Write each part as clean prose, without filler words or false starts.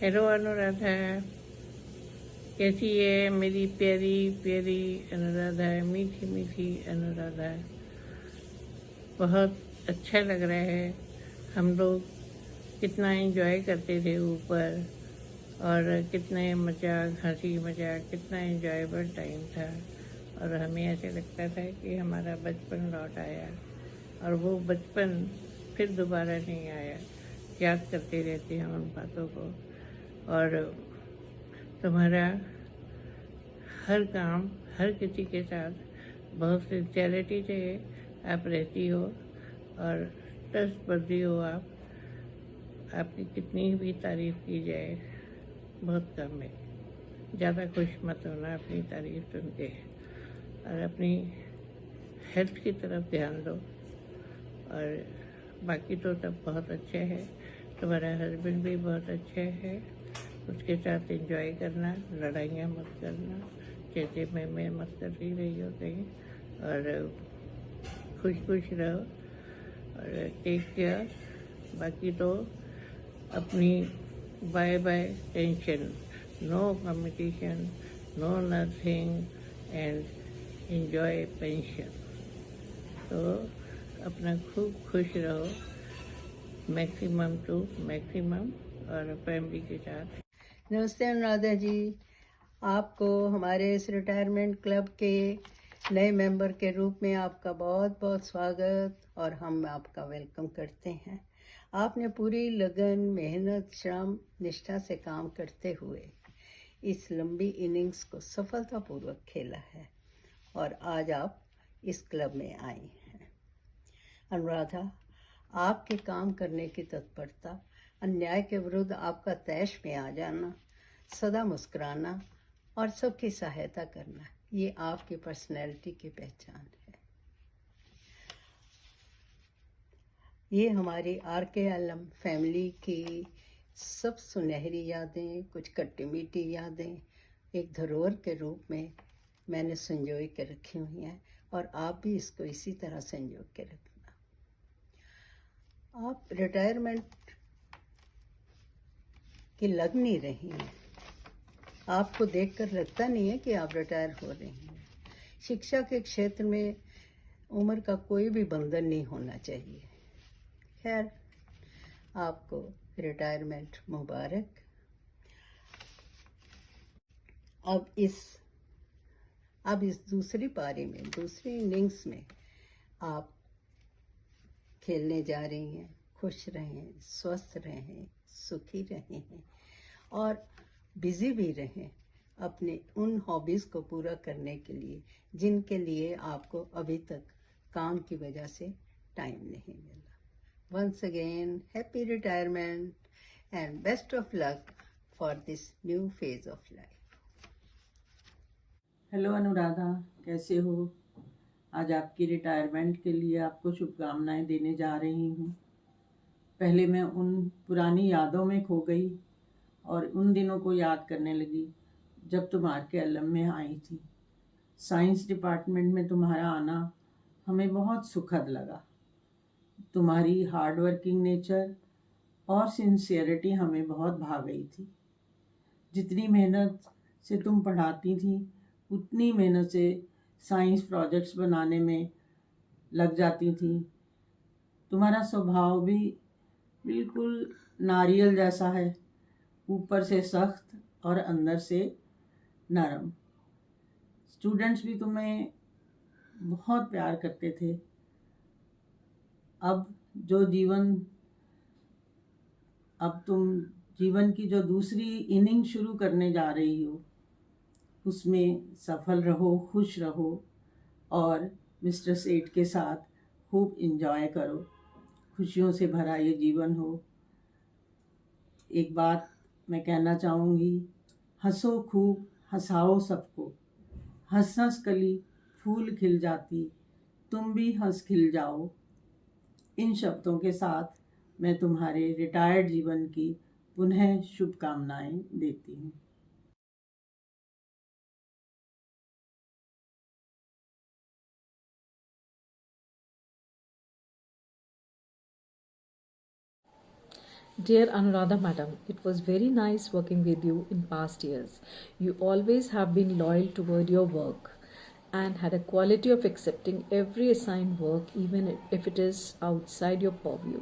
Hello Anuradha, कैसी है मेरी प्यारी प्यारी अनुराधा, मीठी मीठी अनुराधा। बहुत अच्छा लग रहा है। हम लोग कितना एंजॉय करते थे ऊपर, और कितने मजाक, हंसी मजाक, कितना एंजॉयबल टाइम था। और हमें ऐसे लगता था कि हमारा बचपन लौट आया, और वो बचपन फिर दोबारा नहीं आया। याद करते रहते हैं उन बातों को। और तुम्हारा हर काम, हर किसी के साथ बहुत सिंसियरिटी से आप रहती हो, और ट्रस्टवर्दी हो आप। आपकी कितनी भी तारीफ़ की जाए बहुत कम है। ज़्यादा खुश मत होना अपनी तारीफ़ सुन के, और अपनी हेल्थ की तरफ ध्यान दो। और बाकी तो सब बहुत अच्छे हैं। तुम्हारा हस्बैंड भी बहुत अच्छे है। उसके साथ एंजॉय करना, लड़ाइयाँ मत करना, जैसे मैं मत कर ही रही हो कहीं। और खुश खुश रहो और टेक केयर। बाकी तो अपनी bye bye tension, no competition, no nothing, and enjoy pension. तो अपना खूब खुश रहो, मैक्सिमम टू मैक्सिमम, और फैमिली के साथ। नमस्ते अनुराधा जी, आपको हमारे इस रिटायरमेंट क्लब के नए मेंबर के रूप में आपका बहुत बहुत स्वागत, और हम आपका वेलकम करते हैं। आपने पूरी लगन, मेहनत, श्रम, निष्ठा से काम करते हुए इस लंबी इनिंग्स को सफलतापूर्वक खेला है, और आज आप इस क्लब में आई हैं। अनुराधा, आपके काम करने की तत्परता, अन्याय के विरुद्ध आपका तैश में आ जाना, सदा मुस्कुराना और सबकी सहायता करना, ये आपकी पर्सनैलिटी की पहचान है। ये हमारी RKLM फैमिली की सब सुनहरी यादें, कुछ खट्टी मीठी यादें एक धरोहर के रूप में मैंने संजो के रखी हुई हैं, और आप भी इसको इसी तरह संजो के रखना। आप रिटायरमेंट की लग नहीं रही हैं। आपको देखकर लगता नहीं है कि आप रिटायर हो रही हैं। शिक्षा के क्षेत्र में उम्र का कोई भी बंधन नहीं होना चाहिए। खैर, आपको रिटायरमेंट मुबारक। अब इस दूसरी पारी में, दूसरी इनिंग्स में आप खेलने जा रही हैं। खुश रहें, स्वस्थ रहें, सुखी रहें, और बिजी भी रहें अपने उन हॉबीज़ को पूरा करने के लिए जिनके लिए आपको अभी तक काम की वजह से टाइम नहीं मिला। Once again happy retirement and best of luck for this new phase of life. Hello Anuradha, कैसे हो? आज आपकी रिटायरमेंट के लिए आपको शुभकामनाएं देने जा रही हूँ। पहले मैं उन पुरानी यादों में खो गई और उन दिनों को याद करने लगी जब तुम RKLM में आई थी। साइंस डिपार्टमेंट में तुम्हारा आना हमें बहुत सुखद लगा। तुम्हारी हार्ड वर्किंग नेचर और सिंसियरिटी हमें बहुत भा गई थी। जितनी मेहनत से तुम पढ़ाती थी, उतनी मेहनत से साइंस प्रोजेक्ट्स बनाने में लग जाती थी। तुम्हारा स्वभाव भी बिल्कुल नारियल जैसा है, ऊपर से सख्त और अंदर से नरम। स्टूडेंट्स भी तुम्हें बहुत प्यार करते थे। अब तुम जीवन की जो दूसरी इनिंग शुरू करने जा रही हो, उसमें सफल रहो, खुश रहो, और मिस्टर सेठ के साथ खूब इंजॉय करो। खुशियों से भरा ये जीवन हो। एक बात मैं कहना चाहूँगी, हंसो खूब, हंसाओ सबको। हंस हंस कली फूल खिल जाती, तुम भी हंस खिल जाओ। इन शब्दों के साथ मैं तुम्हारे रिटायर्ड जीवन की पुनः शुभकामनाएं देती हूँ। Dear Anuradha Madam, it was very nice working with you in past years. You always have been loyal toward your work and had a quality of accepting every assigned work even if it is outside your purview.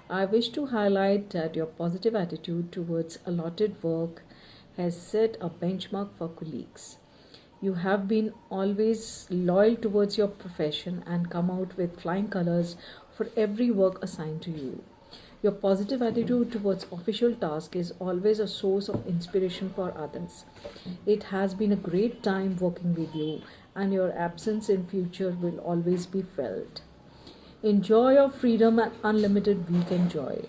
I wish to highlight that your positive attitude towards allotted work has set a benchmark for colleagues. You have been always loyal towards your profession and come out with flying colors for every work assigned to you. Your positive attitude towards official tasks is always a source of inspiration for others. It has been a great time working with you, and your absence in future will always be felt. Enjoy your freedom and unlimited weekend joy.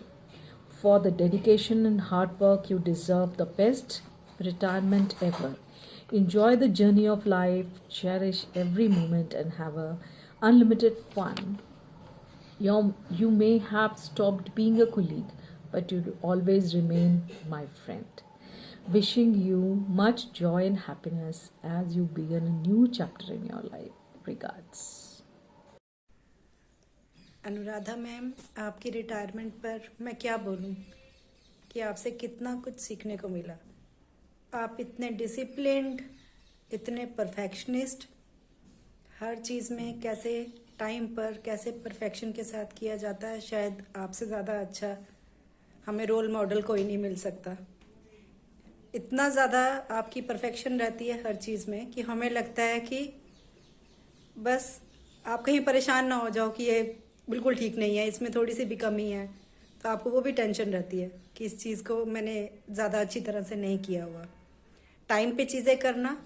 For the dedication and hard work, you deserve the best retirement ever. Enjoy the journey of life, cherish every moment, and have a unlimited fun. You may have stopped being a colleague, but you'll always remain my friend. Wishing you much joy and happiness as you begin a new chapter in your life. Regards. Anuradha ma'am, आपकी retirement पर मैं क्या बोलूं कि आपसे कितना कुछ सीखने को मिला। आप इतने डिसिप्लिन्ड, इतने परफेक्शनिस्ट, हर चीज़ में कैसे टाइम पर कैसे परफेक्शन के साथ किया जाता है, शायद आपसे ज़्यादा अच्छा हमें रोल मॉडल कोई नहीं मिल सकता। इतना ज़्यादा आपकी परफेक्शन रहती है हर चीज़ में कि हमें लगता है कि बस आप कहीं परेशान ना हो जाओ कि ये बिल्कुल ठीक नहीं है, इसमें थोड़ी सी भी कमी है, तो आपको वो भी टेंशन रहती है कि इस चीज़ को मैंने ज़्यादा अच्छी तरह से नहीं किया हुआ। टाइम पे चीज़ें करना,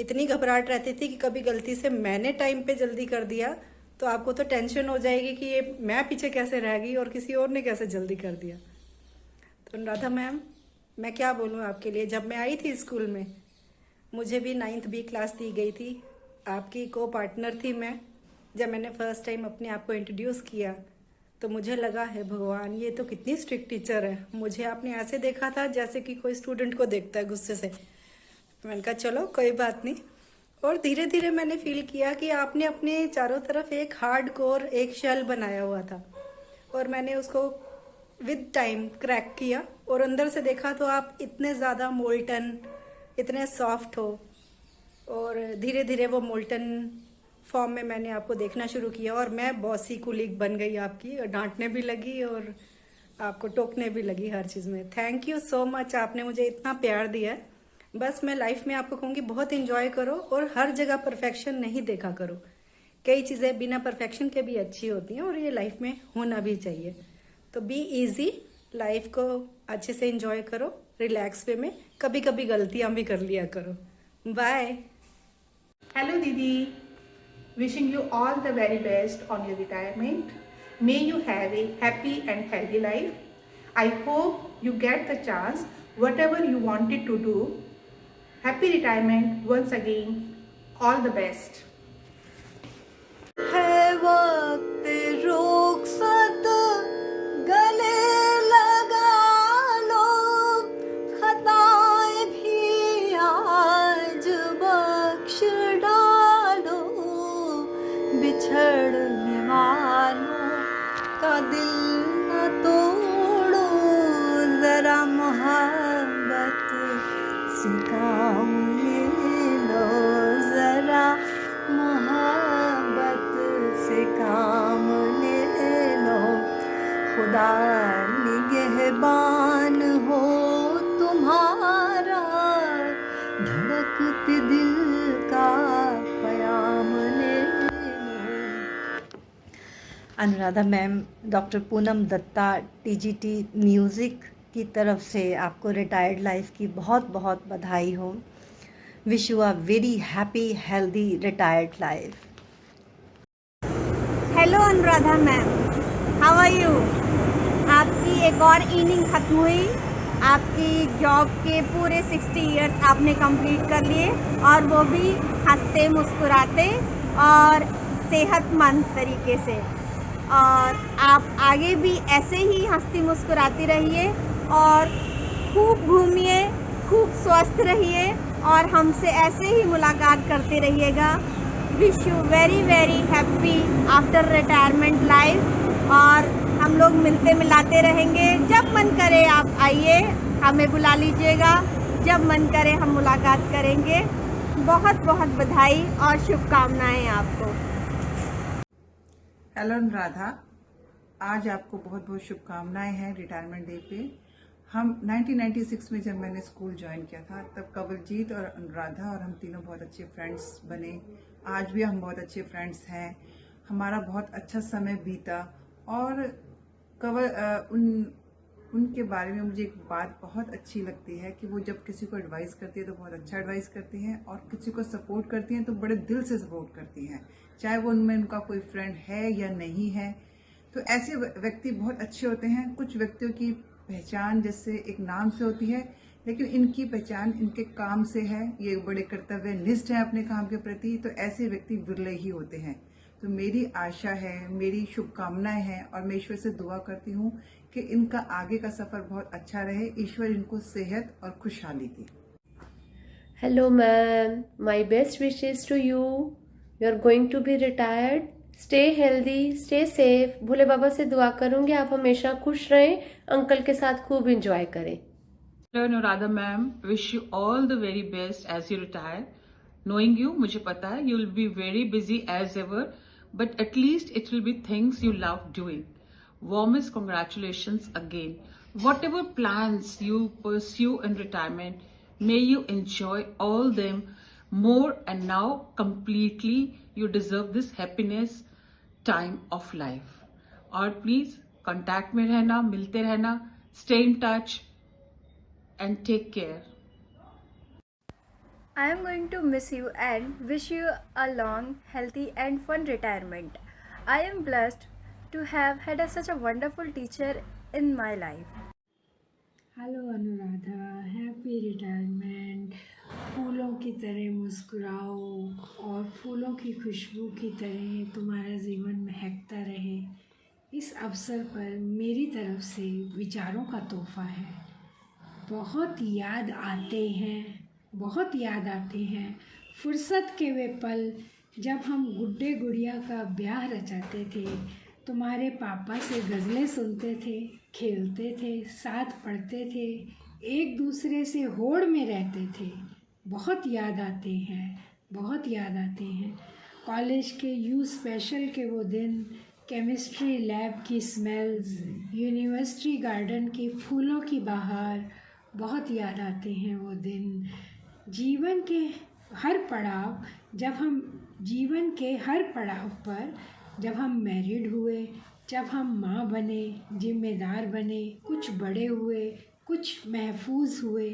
इतनी घबराहट रहती थी कि कभी गलती से मैंने टाइम पे जल्दी कर दिया तो आपको तो टेंशन हो जाएगी कि ये मैं पीछे कैसे रह गई और किसी और ने कैसे जल्दी कर दिया। तो अनुराधा मैम, मैं क्या बोलूँ आपके लिए। जब मैं आई थी स्कूल में, मुझे भी 9th B क्लास दी गई थी, आपकी को पार्टनर थी मैं। जब मैंने फर्स्ट टाइम अपने आप को इंट्रोड्यूस किया तो मुझे लगा है भगवान, ये तो कितनी स्ट्रिक्ट टीचर है। मुझे आपने ऐसे देखा था जैसे कि कोई स्टूडेंट को देखता है गुस्से से। मैंने कहा चलो कोई बात नहीं, और धीरे धीरे मैंने फील किया कि आपने अपने चारों तरफ एक हार्ड कोर, एक शेल बनाया हुआ था, और मैंने उसको विद टाइम क्रैक किया और अंदर से देखा तो आप इतने ज़्यादा मोल्टन, इतने सॉफ्ट हो, और धीरे धीरे वो मोल्टन फॉर्म में मैंने आपको देखना शुरू किया और मैं बॉसी कुलीग बन गई आपकी, और डांटने भी लगी और आपको टोकने भी लगी हर चीज़ में। थैंक यू सो मच, आपने मुझे इतना प्यार दिया है। बस मैं लाइफ में आपको कहूँगी बहुत इंजॉय करो और हर जगह परफेक्शन नहीं देखा करो। कई चीज़ें बिना परफेक्शन के भी अच्छी होती हैं और ये लाइफ में होना भी चाहिए। तो बी ईजी, लाइफ को अच्छे से इंजॉय करो, रिलैक्स वे में, कभी कभी गलतियाँ भी कर लिया करो। Bye. Hello Didi, wishing you all the very best on your retirement. May you have a happy and healthy life. I hope you get the chance whatever you wanted to do. Happy retirement once again. All the best. है वक्त रुखसत गले लगा लो, खताएं भी आज बख्श डालो, बिछड़ने वालों का दिल न तोड़ो, जरा मोहब्बत से काम ले लो, जरा मोहब्बत से काम ले लो, खुदा निगहबान हो तुम्हारा, धड़कते दिल का प्याम ले लो। Anuradha ma'am, doctor Poonam Datta TGT music की तरफ से आपको रिटायर्ड लाइफ की बहुत बहुत बधाई हो। Wish you a very happy healthy retired life. Hello Anuradha ma'am, how are you. आपकी एक और इनिंग खत्म हुई, आपकी जॉब के पूरे 60 इयर्स आपने कंप्लीट कर लिए, और वो भी हंसते मुस्कुराते और सेहतमंद तरीके से। और आप आगे भी ऐसे ही हंसती मुस्कुराती रहिए और खूब घूमिए, खूब स्वस्थ रहिए और हमसे ऐसे ही मुलाकात करते रहिएगा। Wish you very very happy after retirement life, और हम लोग मिलते मिलाते रहेंगे। जब मन करे आप आइए, हमें बुला लीजिएगा, जब मन करे हम मुलाकात करेंगे। बहुत बहुत बधाई और शुभकामनाएं आपको। हेलो अनुराधा, आज आपको बहुत बहुत शुभकामनाएं हैं रिटायरमेंट डे पे। हम 1996 में जब मैंने स्कूल ज्वाइन किया था तब कवलजीत और अनुराधा और हम तीनों बहुत अच्छे फ्रेंड्स बने। आज भी हम बहुत अच्छे फ्रेंड्स हैं। हमारा बहुत अच्छा समय बीता और उनके बारे में मुझे एक बात बहुत अच्छी लगती है कि वो जब किसी को एडवाइस करती है तो बहुत अच्छा एडवाइस करती हैं और किसी को सपोर्ट करती हैं तो बड़े दिल से सपोर्ट करती हैं, चाहे वो उनमें उनका कोई फ्रेंड है या नहीं है। तो ऐसे व्यक्ति बहुत अच्छे होते हैं। कुछ व्यक्तियों की पहचान जैसे एक नाम से होती है, लेकिन इनकी पहचान इनके काम से है। ये बड़े कर्तव्यनिष्ठ हैं अपने काम के प्रति, तो ऐसे व्यक्ति विरले ही होते हैं। तो मेरी आशा है, मेरी शुभकामनाएं हैं और मैं ईश्वर से दुआ करती हूँ कि इनका आगे का सफर बहुत अच्छा रहे। ईश्वर इनको सेहत और खुशहाली दे। Hello ma'am, my best wishes to you. You're going to be retired. Stay healthy, stay safe. भोले बाबा से दुआ करूंगी आप हमेशा खुश रहें, अंकल के साथ खूब एंजॉय करें। Hello Anuradha ma'am, wish you all the very best as you retire. Knowing you, मुझे पता है you will be very busy as ever, but at least it will be things you love doing. Warmest congratulations again. Whatever plans you pursue in retirement, may you enjoy all them more, and now completely you deserve this happiness time of life. और please contact में रहना, मिलते रहना, stay in touch and take care. I am going to miss you and wish you a long, healthy and fun retirement. I am blessed to have had such a wonderful teacher in my life. Hello Anuradha, happy retirement. फूलों की तरह मुस्कुराओ और फूलों की खुशबू की तरह तुम्हारा जीवन महकता रहे। इस अवसर पर मेरी तरफ से विचारों का तोहफा है। बहुत याद आते हैं फुर्सत के वे पल जब हम गुड्डे गुड़िया का ब्याह रचाते थे, तुम्हारे पापा से गज़लें सुनते थे, खेलते थे, साथ पढ़ते थे, एक दूसरे से होड़ में रहते थे। बहुत याद आते हैं कॉलेज के यू स्पेशल के वो दिन, केमिस्ट्री लैब की स्मेल्स, यूनिवर्सिटी गार्डन के फूलों की बहार। बहुत याद आते हैं वो दिन। जीवन के हर पड़ाव पर जब हम मैरिड हुए, जब हम माँ बने, जिम्मेदार बने, कुछ बड़े हुए, कुछ महफूज हुए,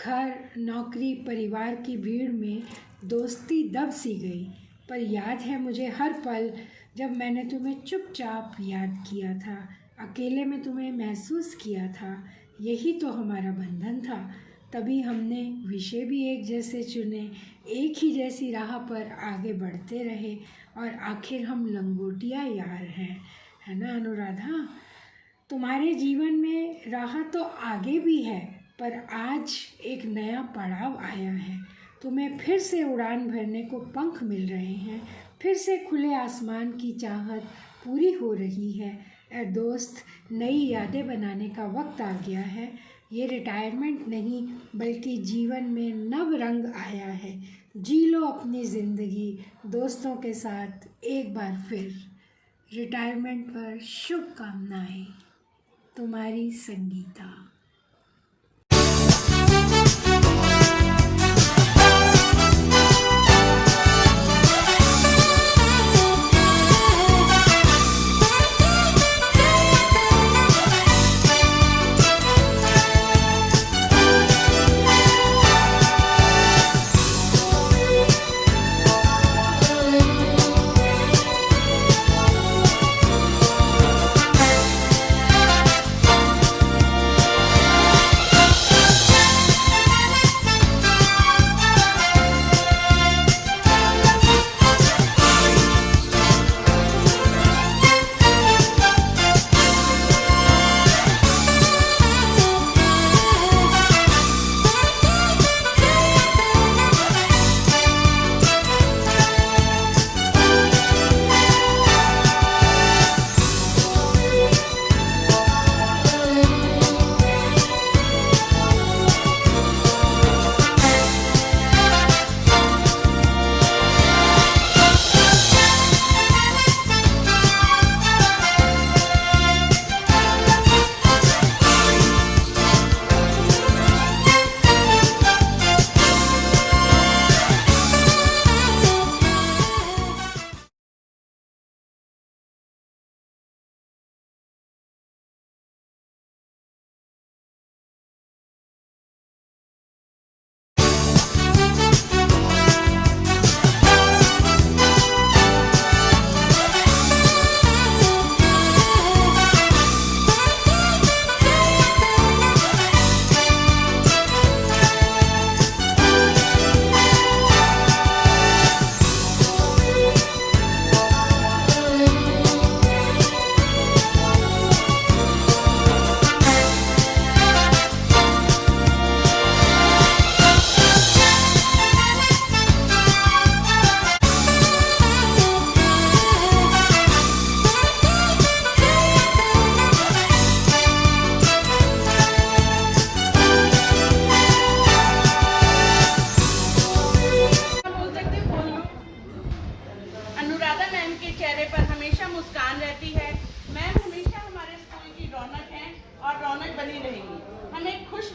घर, नौकरी, परिवार की भीड़ में दोस्ती दब सी गई। पर याद है मुझे हर पल जब मैंने तुम्हें चुपचाप याद किया था, अकेले में तुम्हें महसूस किया था। यही तो हमारा बंधन था। तभी हमने विषय भी एक जैसे चुने, एक ही जैसी राह पर आगे बढ़ते रहे और आखिर हम लंगोटिया यार हैं, है ना अनुराधा? तुम्हारे जीवन में राह तो आगे भी है, पर आज एक नया पड़ाव आया है। तुम्हें फिर से उड़ान भरने को पंख मिल रहे हैं, फिर से खुले आसमान की चाहत पूरी हो रही है। ए दोस्त, नई यादें बनाने का वक्त आ गया है। ये रिटायरमेंट नहीं बल्कि जीवन में नव रंग आया है। जी लो अपनी ज़िंदगी दोस्तों के साथ एक बार फिर। रिटायरमेंट पर शुभकामनाएं, तुम्हारी संगीता।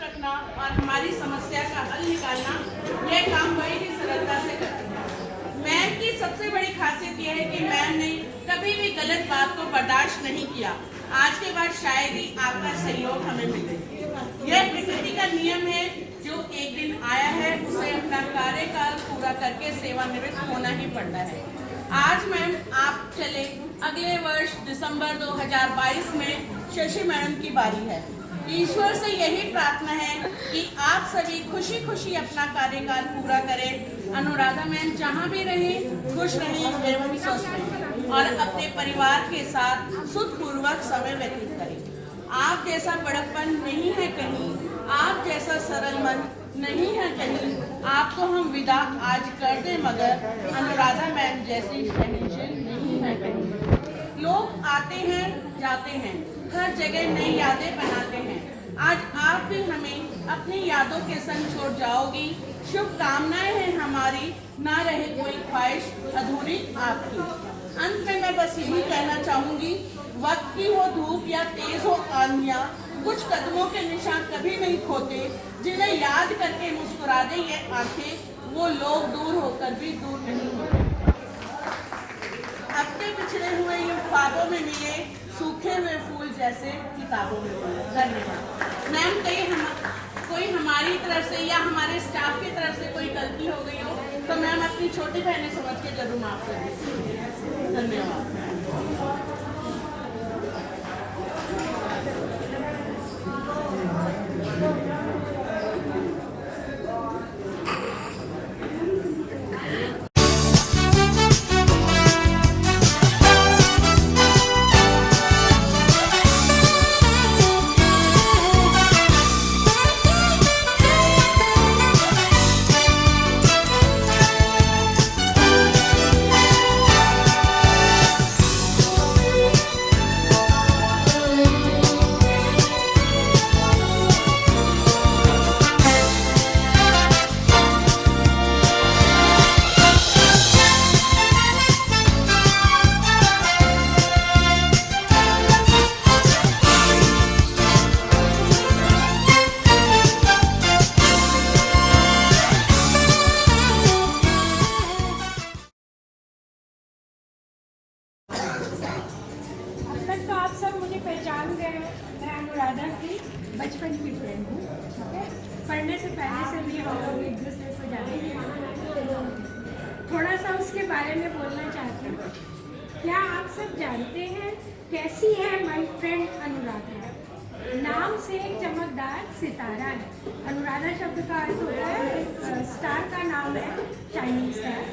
रखना और हमारी समस्या का हल निकालना, यह काम बड़ी ही सरलता से करती है। मैम की सबसे बड़ी खासियत यह है कि मैम ने कभी भी गलत बात को बर्दाश्त नहीं किया। आज के बाद शायद ही आपका सहयोग हमें मिले। यह प्रकृति का नियम है, जो एक दिन आया है उसे अपना कार्यकाल पूरा करके सेवानिवृत्त होना ही पड़ता है। आज मैम आप चले, अगले वर्ष दिसंबर 2022 में शशि मैडम की बारी है। ईश्वर से यही प्रार्थना है कि आप सभी खुशी खुशी अपना कार्यकाल पूरा करें। अनुराधा मैम जहाँ भी रहें खुश रहें एवं स्वस्थ रहें और अपने परिवार के साथ सुखपूर्वक समय व्यतीत करें। आप जैसा बड़प्पन नहीं है कहीं, आप जैसा सरल मन नहीं है कहीं। आपको हम विदा आज कर दें मगर अनुराधा मैम जैसी शहनशाह नहीं है कहीं। लोग आते हैं जाते हैं, हर जगह नई यादें बनाते हैं। आज आप भी हमें अपनी यादों के संग छोड़ जाओगी। शुभकामनाएं हैं हमारी, ना रहे कोई ख्वाहिश अधूरी आपकी। अंत में मैं बस यही कहना चाहूंगी, वक्त की हो धूप या तेज हो आंधियां, कुछ कदमों के निशान कभी नहीं खोते। जिन्हें याद करके मुस्कुरा दे ये आंखें, वो लोग दूर होकर भी दूर नहीं होते। अपने पिछड़े हुए यूं ख्वाबों में मिले, सूखे हुए फूल जैसे किताबों में मिले। धन्यवाद मैम। कोई हमारी तरफ से या हमारे स्टाफ की तरफ से कोई गलती हो गई हो तो मैम अपनी छोटी बहनें समझ के जरूर माफ कर दीजिए। धन्यवाद। बचपन की फ्रेंड हूँ, ठीक है। पढ़ने से पहले से भी हम लोग एक दूसरे को जानते हैं। थोड़ा सा उसके बारे में बोलना चाहती हूँ। क्या आप सब जानते हैं कैसी है माई फ्रेंड अनुराधा? नाम से एक चमकदार सितारा है। अनुराधा शब्द का अर्थ होता है स्टार का नाम है, शाइनिंग स्टार।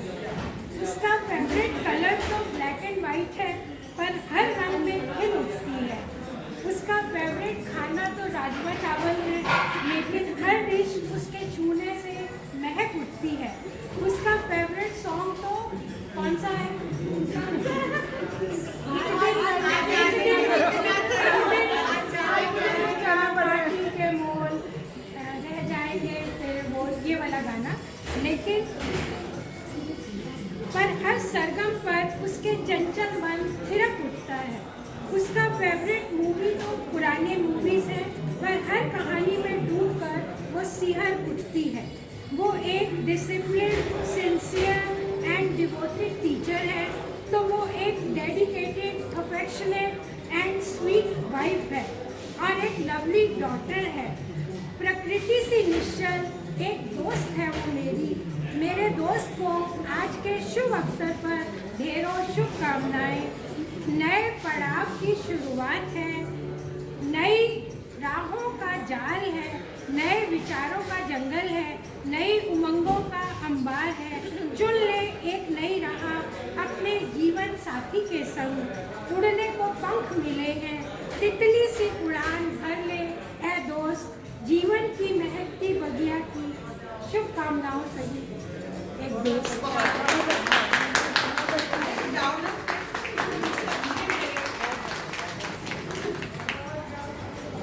उसका फेवरेट कलर तो ब्लैक एंड वाइट है, पर हर रंग में खिल उठती है। उसका फेवरेट खाना तो राजमा चावल है, लेकिन हर डिश उसके छूने से महक उठती है। उसका फेवरेट सॉन्ग तो कौन सा है? के मोल रह जाएंगे तेरे बोल, ये वाला गाना। लेकिन पर हर सरगम पर उसके चंचल मन थिरक उठता है। उसका फेवरेट मूवी तो पुराने मूवीज है, पर हर कहानी में डूबकर वो सिहर उठती है। वो एक discipline, sincere and devoted teacher है, तो वो एक dedicated, affectionate and sweet wife है और एक लवली डॉटर है। प्रकृति से निश्चल एक दोस्त है वो मेरे दोस्त को आज के शुभ अवसर पर ढेरों शुभकामनाएं। नए पड़ाव की शुरुआत है, नई राहों का जाल है, नए विचारों का जंगल है, नई उमंगों का अंबार है। चुन ले एक नई राह अपने जीवन साथी के संग। उड़ने को पंख मिले हैं, तितली सी उड़ान भर ले ऐ दोस्त, जीवन की महकती बगिया की शुभकामनाओं सही एक दोस्त।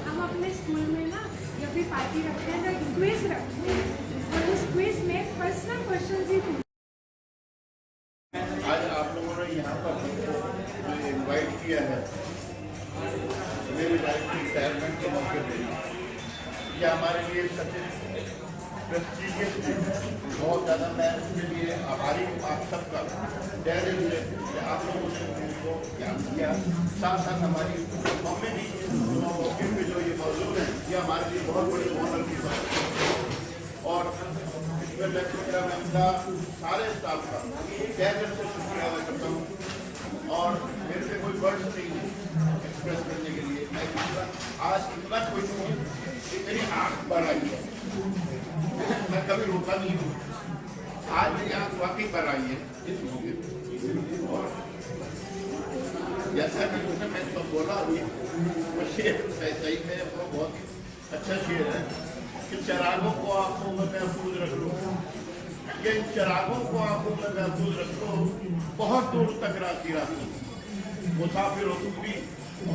हम अपने स्कूल में ना जब भी पार्टी रखते हैं तो क्विज रखते हैं, और उस क्विज में पर्सनल क्वेश्चन ही पूछते हैं। आज आप लोगों ने यहाँ पर जो इनवाइट किया है मेरी लाइफ की रिटायरमेंट के मौके पे, ये हमारे लिए सचिन प्रेस्टीजियस है, बहुत ज़्यादा मैं उसके लिए आभारी हूँ आप सबका। तहे दिल से आप लोगों ने उनको ज्ञान किया, साथ साथ हमारी मम्मी भी दोनों मौके पे जो ये मौजूद हैं, ये हमारे लिए बहुत बड़ी ऑनर की बात है। और इसमें मैं सुमित्रा मैम का सारे स्टाफ का तहे दिल से शुक्रिया अदा करता हूँ। और मेरे से कोई वर्ड्स नहीं है एक्सप्रेस करने के लिए। मैं आज इतना खुश हूँ कि मेरी आँख बढ़ आई है, मैं कभी रोका नहीं हूँ, आज मेरी आँख वाकई बढ़ आई है इस मौके पर। और जैसा कि मैं तो बोला अभी वो शेर सही में वो बहुत अच्छा शेर है कि चिरागों को आंखों में महफूज रख लो, ये इन चिरागों को आंखों में महफूज रख लो, बहुत दूर तक राती राती मुसाफिर हो तुम भी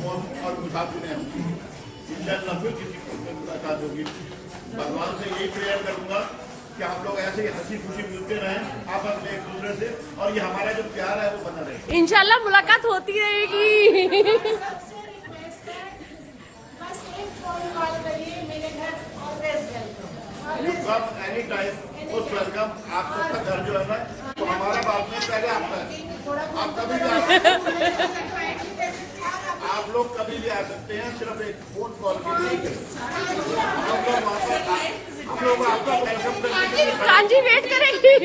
और मुसाफिर हैं हम। इंशाअल्लाह फिर किसी को मुलाकात होगी। भगवान से यही प्रेयर करूंगा कि आप लोग ऐसे ही हंसी खुशी मिलते रहें आपस में एक दूसरे से, और ये हमारा जो प्यार है वो बना रहे। इंशाल्लाह मुलाकात होती रहेगी। एनी टाइम उस वेलकम। आप सबका घर जो है ना तो हमारा बाद में पहले आपका है, आप कभी भी आप लोग कभी भी आ सकते हैं, सिर्फ एक फोन कॉल के लिए। हम लोग आपका वेलकम करने कांजी वेट करेगी।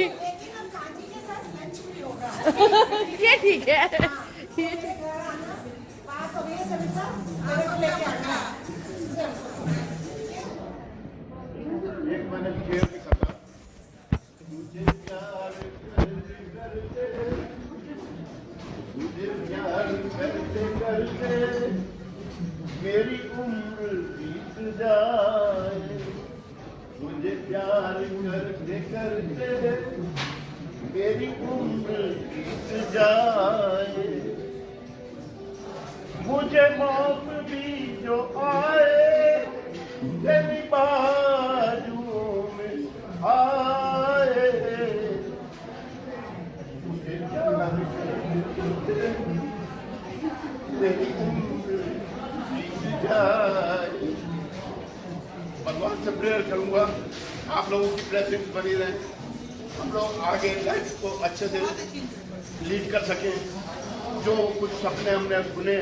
ये ठीक है। एक मैंने शेर लिखा था, तुझे प्यार करते करते मेरी उम्र बीत जाए, मुझे प्यार करते करते मेरी उम्र बीत जाए, मुझे मौत भी जो आए तेरी बाजू में आए, मुझे प्यार करते तेरी उम्र बीत जाए। भगवान से प्रेयर करूंगा आप लोगों की ब्लेसिंग्स बनी रहें, हम लोग आगे लाइफ को अच्छे से लीड कर सकें। जो कुछ सपने हमने सुने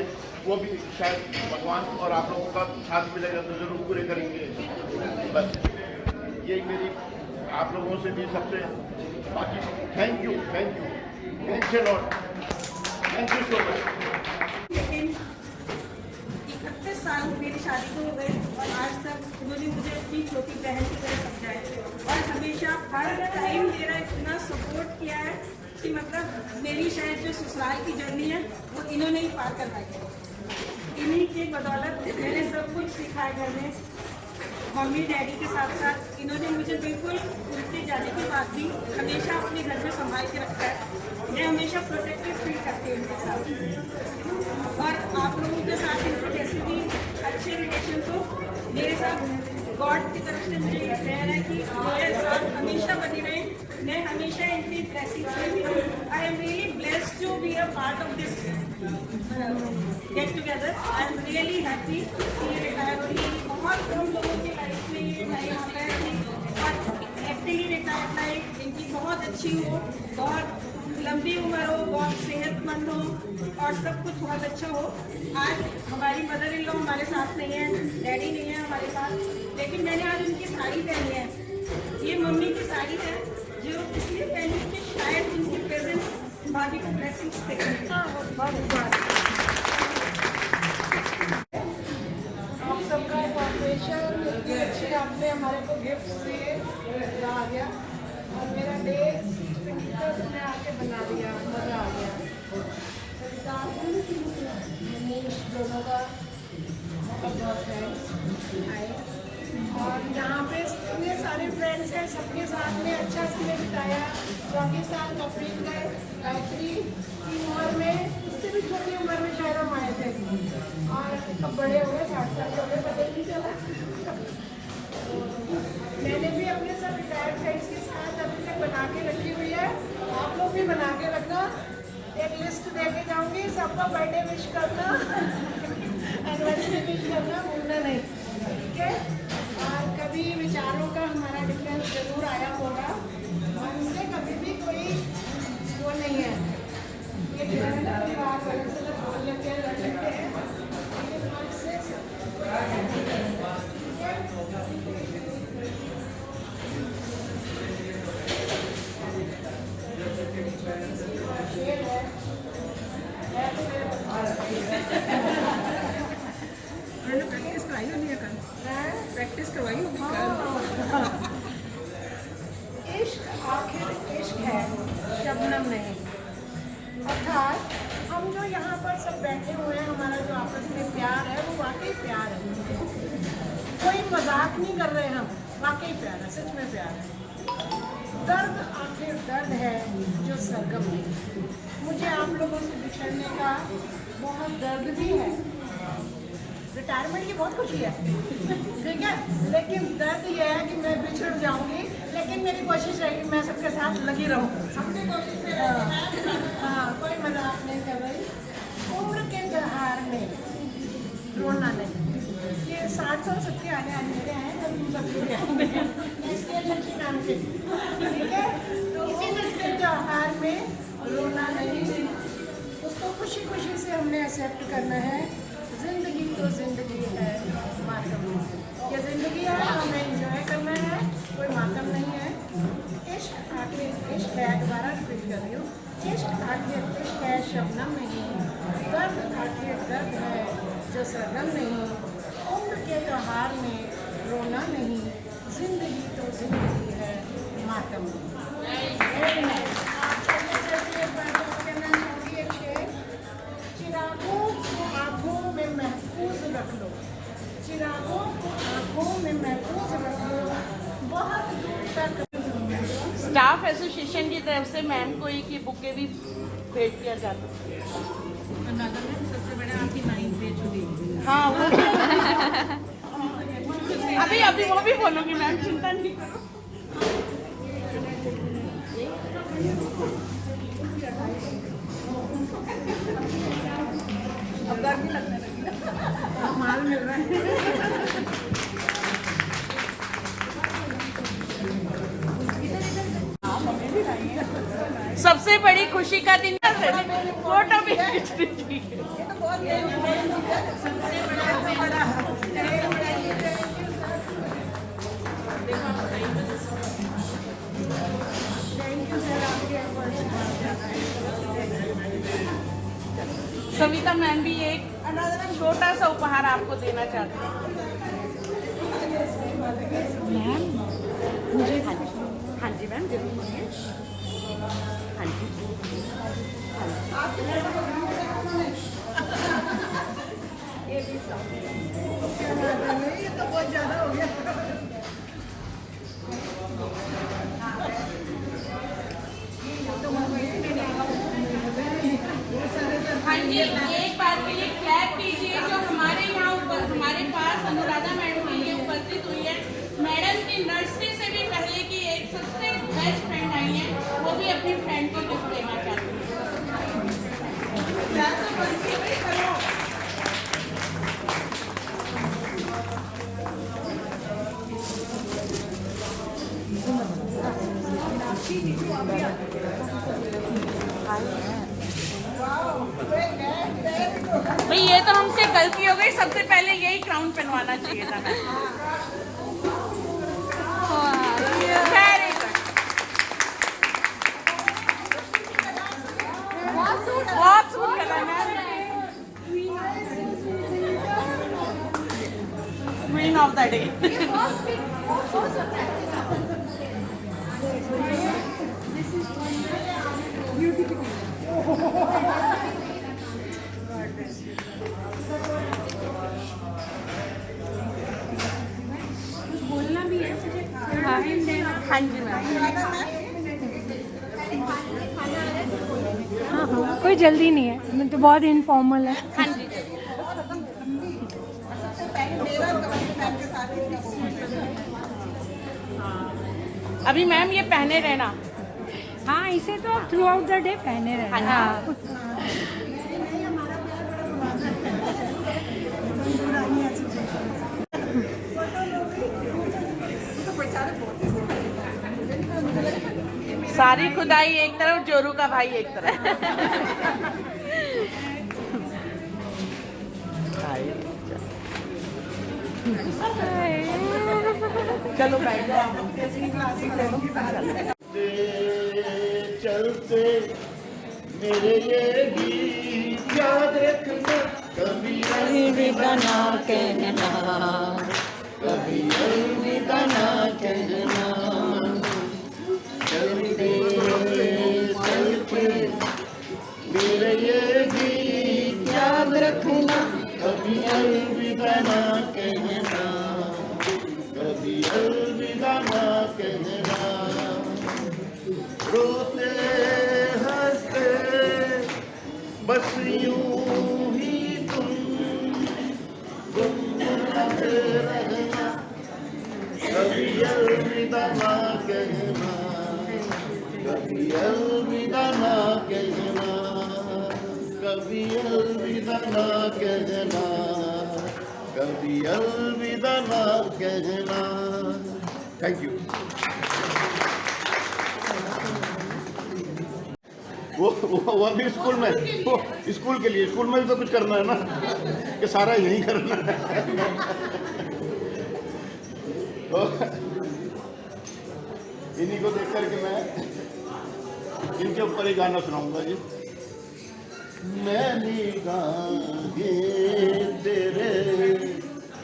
वो भी शायद भगवान और आप लोगों का साथ मिलेगा तो जरूर पूरे करेंगे। बस यही मेरी आप लोगों से भी सबसे बाकी thank you thanks a lot, thank you so much. लेकिन 31 साल मेरी शादी को हो गए और आज तक उन्होंने मुझे अपनी छोटी बहन की तरह समझा और हमेशा हर टाइम मेरा इतना सपोर्ट किया है कि मतलब मेरी शायद जो ससुराल की जर्नी है वो इन्होंने ही पार करवाई है। इन्हीं की बदौलत मैंने सब कुछ सीखा है घर में। मम्मी डैडी के साथ साथ इन्होंने मुझे बिल्कुल उनके जाने के बाद भी हमेशा अपने घर में संभाल के रखा है। मैं हमेशा प्रोटेक्टिव फील करती हूँ उनके साथ, और आप लोगों के साथ इनके जैसे भी अच्छे रिलेशन हो मेरे साथ गॉड की तरफ से मुझे प्रेयर है कि मेरे साथ हमेशा बनी रहे। मैं हमेशा इनकी ब्लेसिंग लेती हूँ। I am really blessed to be a part of this get together. I am really happy कि ये रिटायर हो रही है। बहुत कम लोगों की लाइफ में ये टाइम आता है कि हैप्पीली रिटायर्ड लाइफ इनकी बहुत अच्छी हो, बहुत लंबी उम्र हो, बहुत सेहतमंद हो और सब कुछ बहुत अच्छा हो। आज हमारी मदर इन लॉ हमारे साथ नहीं है, डैडी नहीं है हमारे साथ, लेकिन मैंने आज उनकी साड़ी पहनी है। ये मम्मी की साड़ी है जो इसलिए पहनी कि शायद उनकी प्रेजेंस भाभी को ब्लेसिंग्स देखें। आप सबका कॉपरेशन इतनी अच्छी आपने हमारे को गिफ्ट दिए, मजा आ गया। और मेरा डे तुमने आके बना दिया, मजा आ गया। दोनों का बहुत है। और यहाँ पे इतने सारे फ्रेंड्स हैं, सबके साथ में अच्छा से बिताया। 24 साल कपड़े में गायत्री की उम्र में, उससे भी छोटी उम्र में शायद हम आए थे और अब बड़े हो गए, 60 साल हो गए, पता नहीं चला। मैंने भी अपने सब रिटायर्ड फ्रेंड्स के साथ अभी तक बना के रखी हुई है। आप लोग भी बना के रखना। एक लिस्ट दे के जाऊँगी, सबका बर्थडे विश करना, एनिवर्सरी विश करना, भूलना नहीं, ठीक है। और प्रैक्टिस करवाई इश्क आखिर इश्क है, शबनम नहीं। अर्थात हम जो यहाँ पर सब बैठे हुए हैं, हमारा जो आपस में प्यार है वो वाकई प्यार है, कोई मजाक नहीं कर रहे हम, वाकई प्यार है, सच में प्यार है। दर्द आखिर दर्द है जो सरगम नहीं। मुझे आप लोगों से बिछड़ने का बहुत दर्द भी है, रिटायरमेंट की बहुत खुशी है, ठीक है, लेकिन दर्द ये है कि मैं बिछड़ जाऊंगी, लेकिन मेरी कोशिश रहेगी मैं सबके साथ लगी रहूं। सबकी कोशिश हाँ, कोई मजाक नहीं कर रही। उम्र के त्योहार में रोना नहीं। ये 60 साल सबके आने मेरे हैं, जब तुम सबके आने इसलिए लक्ष्मी नाम के, ठीक है। तो उम्र के त्योहार में रोना नहीं, उसको खुशी खुशी से हमने एक्सेप्ट करना है। जिंदगी तो जिंदगी है, मातम नहीं। ये जिंदगी है, हमें एंजॉय करना है, कोई मातम नहीं है। इश्क आखिर इश्क है, दोबारा रिपीट कर रही हूँ, इश्क आखिर इश्क है, शबनम नहीं। दर्द आखिर दर्द है जो सरगम नहीं। उम्र के त्योहार में रोना नहीं, जिंदगी तो जिंदगी है, मातम नहीं। चिरागों को आँखों में महफूज रख लो, चिरागों को आँखों में महफूज रख लो, बहुत दूर तक। स्टाफ एसोसिएशन की तरफ से मैम को एक बुके भी भेंट किया जाता है। सबसे बड़ा आपकी माइंड पे छुरी। हाँ वो अभी अभी वो भी बोलूँगी मैम, चिंता नहीं करो। अब गर्मी लगने लगी, माल मिल रहा है। सबसे बड़ी खुशी का दिन फोटो भी खींच दीजिए। सविता मैम भी एक छोटा सा उपहार आपको देना चाहते हैं। मैम मुझे हाँ जी मैम जरूर बोलिए। हाँ जी ये तो बहुत ज्यादा हो गया। हाँ जी, एक बार के लिए क्लैप कीजिए जो हमारे यहाँ ऊपर हमारे पास अनुराधा मैडम के लिए उपस्थित हुई है। मैडम की नर्सरी से भी पहले की एक सबसे बेस्ट फ्रेंड आई है, वो भी अपनी फ्रेंड को गिफ्ट देना चाहती है। भाई ये तो हमसे गलती हो गई, सबसे पहले यही क्राउन पहनवाना चाहिए था। वेरी गुड, बहुत सूट लगा ma'am. Queen of the day. बोलना भी है हाँ जी मैम। हाँ हाँ कोई जल्दी नहीं है, मैं तो बहुत इनफॉर्मल है। हाँ जी अभी मैम ये पहने रहना। हाँ इसे तो आप थ्रू आउट द डे पहने रहना। हाँ। सारी खुदाई एक तरफ, जोरू का भाई एक तरफ। चलो बैठ जाओ। चलते मेरे ये भी क्या देखना, कभी भी बना कहना कभी अलविदा ना कहना, चलते चलते मेरे ये गीत याद रखना, कभी अलविदा ना कहना, कभी अलविदा ना कहना। रोते हंसते बस यूं ही तुम गुनगुनाते रहना, कभी अलविदा ना कहना, कभी अलविदा ना कहना, कभी अलविदा ना कहना, कभी अलविदा ना कहना। Thank you. वो अभी स्कूल में, वो स्कूल के लिए, स्कूल में भी तो कुछ करना है ना, कि सारा यही करना है। तो इन्हीं को देख करके मैं इनके ऊपर ही गाना सुनाऊंगा जी। मैंने गाए तेरे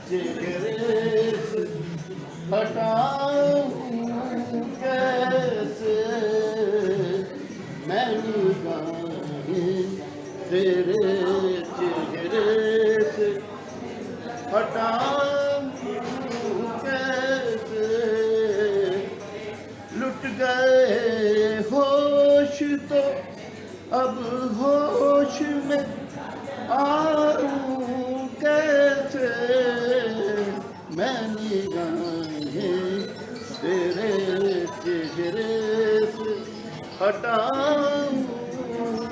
चेहरे से हटाऊं कैसे, मैंने गाए तेरे चेहरे से हटाऊं कैसे, लुट गए होश तो अब होश में आऊं कैसे, मैंने गाए तेरे चेहरे से हटाऊं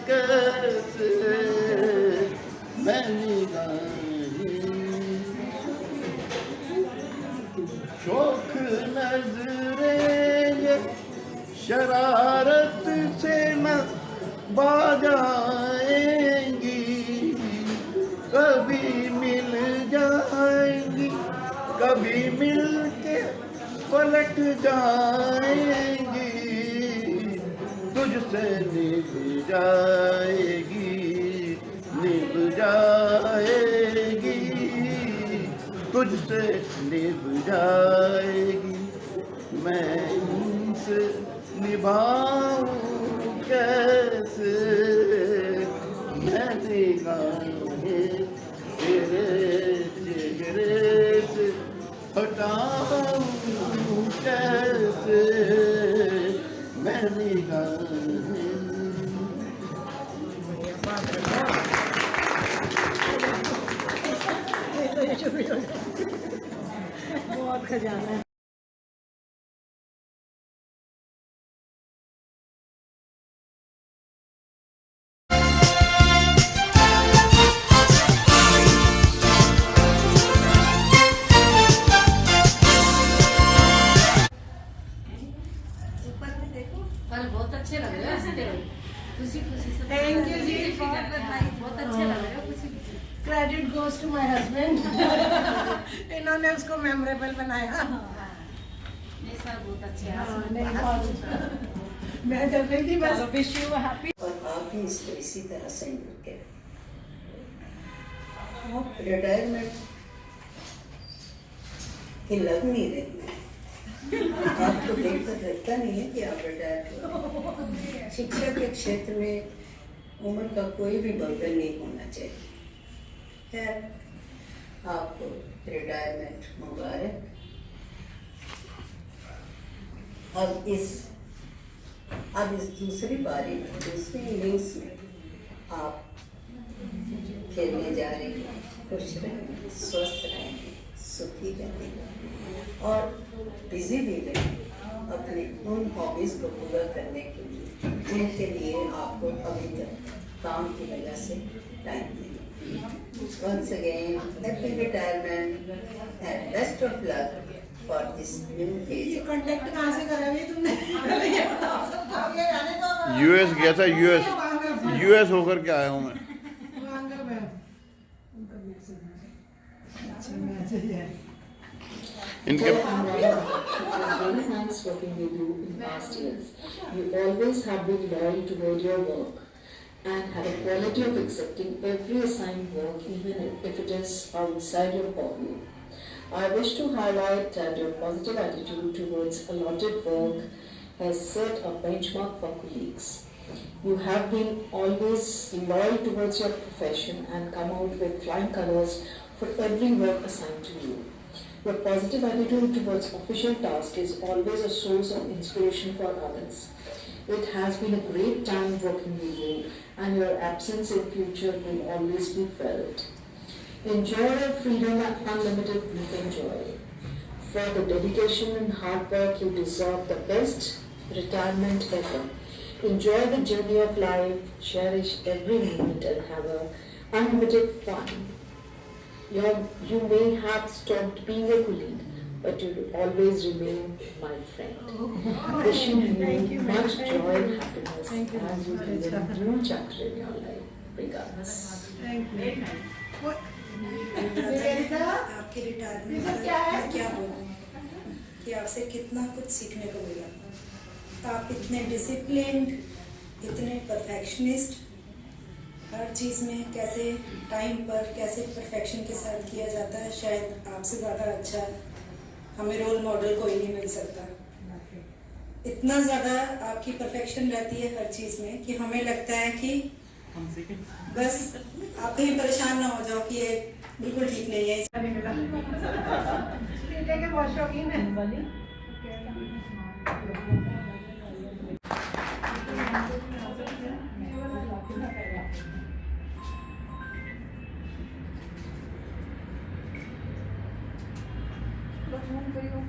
कैसे, मैंने गाए शौक नजरें ये शरारत से न बाजाएंगी, कभी मिल जाएंगी, कभी मिल के पलट जाएंगी, तुझसे निभ जाएगी, निभ जाएगी, तुझसे निभ जाएगी, मैं इनसे निभाऊं कैसे, मैंने गाए तेरे चेहरे से हटाऊं कैसे, मैंने गाए। बहुत खजाना है। बहुत अच्छे लग रहे हो, खुशी खुशी से। थैंक यू जी, बहुत अच्छे लग रहे हो, खुशी। Credit goes to my husband. इन्होंने उसको मेमोरेबल बनाया। नहीं सर, बहुत अच्छे हैं। हाँ, नहीं, बहुत। मैं डर रही थी बस। Wish you happy. और आप भी इसको इसी तरह से के रिटायरमेंट की लग नहीं रही, आपको देखकर लगता नहीं है कि आप रिटायर हो। शिक्षा के क्षेत्र में उम्र का कोई भी बंधन नहीं होना चाहिए। खैर, आपको रिटायरमेंट मुबारक। अब इस दूसरी पारी में, दूसरी इनिंग्स में आप खेलने जा रहे हैं। खुश रहेंगे, स्वस्थ रहेंगे, सुखी रहेंगे और बिजी भी रहेंगे अपने उन हॉबीज़ को पूरा करने के लिए जिनके लिए आपको अभी तक काम की वजह से टाइम नहीं। Once again, happy retirement and best of luck for this new phase. ये कांटेक्ट कहाँ से करा हुआ तुमने? यूएस गया था, यूएस होकर के आया हूँ मैं। इनके very nice working with you in past years. You always have been loyal toward your work and have a quality of accepting every assigned work even if it is outside your purview. I wish to highlight that your positive attitude towards allotted work has set a benchmark for colleagues. You have been always loyal towards your profession and come out with flying colors for every work assigned to you. Your positive attitude towards official tasks is always a source of inspiration for others. It has been a great time working with you, and your absence in future will always be felt. Enjoy your freedom and unlimited weekend joy. For the dedication and hard work, you deserve the best retirement ever. Enjoy the journey of life, cherish every moment, and have unlimited fun. You may have stopped being a colleague, but you will always remain my friend. Wishing you much joy and happiness as you begin a new chapter in your life. Regards. आपके retirement पर मैं क्या बोलूँ कि आपसे कितना कुछ सीखने को मिला। आप इतने डिसिप्लिन्ड, इतने परफेक्शनिस्ट, हर चीज़ में कैसे टाइम पर कैसे परफेक्शन के साथ किया जाता है, शायद आपसे ज़्यादा अच्छा हमें रोल मॉडल कोई नहीं मिल सकता। इतना ज़्यादा आपकी परफेक्शन रहती है हर चीज़ में कि हमें लगता है कि बस आप कहीं परेशान ना हो जाओ कि ये बिल्कुल ठीक नहीं है। बहुत शौकीन है। फोन करियो।